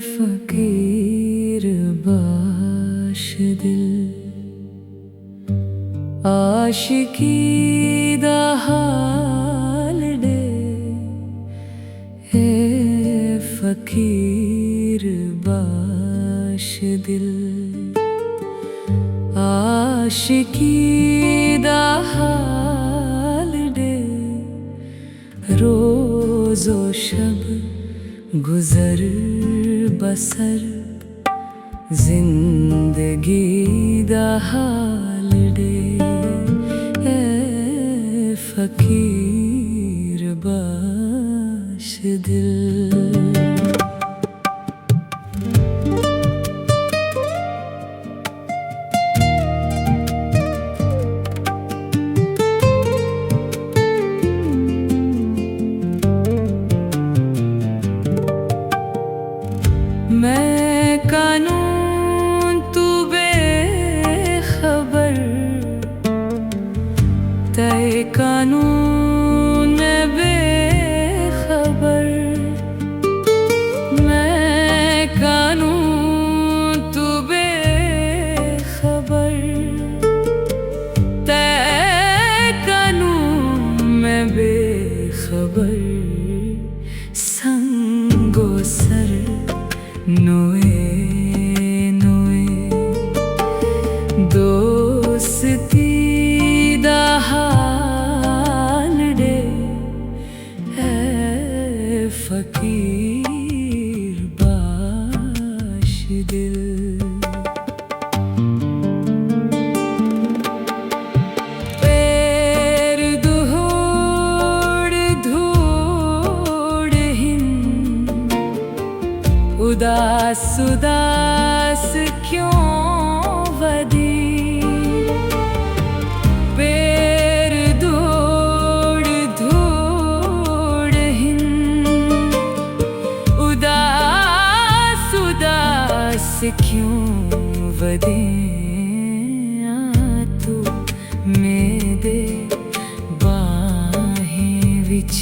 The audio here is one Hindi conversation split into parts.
फकीर बाश दिल आशिकी दा हाल दे ए फकीर बाश दिल आशिकी दा हाल दे रोज़ो शब गुजर बसर जिंदगी दा हाल दे ए फकीर बाश दिल। मैं कानून तू बेखबर तय कानून मैं बेखबर मैं कानून तू बेखबर तय कानून मैं बेखबर संगो सर नोए नोए दोस्ती दा हाल दे ए फकीर बाश दिल। पैर दुहोड़ धूड़ हिंद उदास उदास क्यों वदी पैर धूड़ धूड़ हिंद उदास उदास क्यों वदी तू मेरे बाहें विच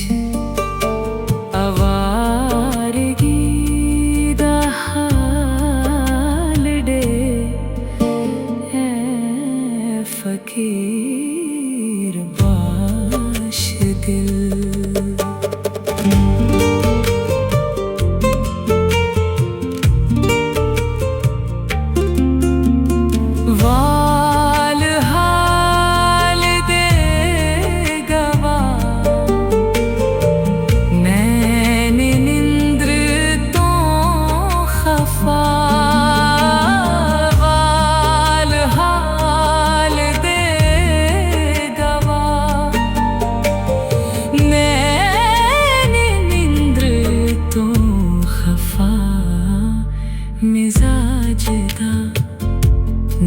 फकीर बाश दिल। वाल हाल दे गवा नैन निंद्र तो खफा मिजाज दा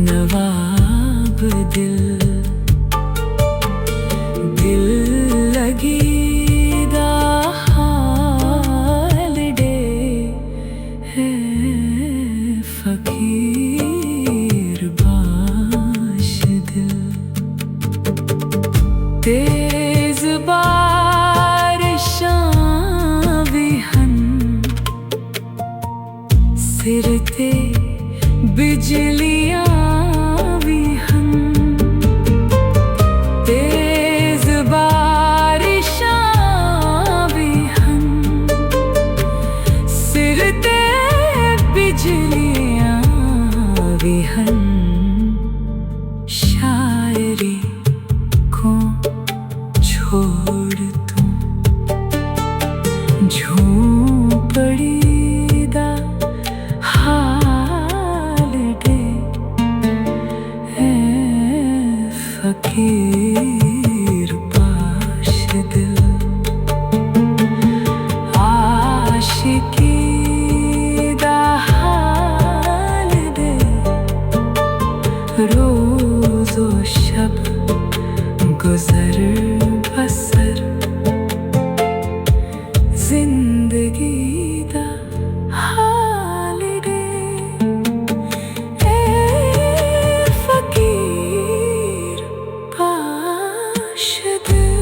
नवाब दिल दिल लगी दा हाल दे है फकीर बाश दिल। तेज बारिशां भी हन सिर ते बिजलियां भी हन तेज बारिशां भी हन सिर ते बिजलियां भी हन शायरी को छोड़ तू झोंपड़ी फकीर बाश दिल आशिकी दा हाल दे रोज़ो शब गुजर बसर जिंदगी दा हाल दे ए फकीर बाश दिल।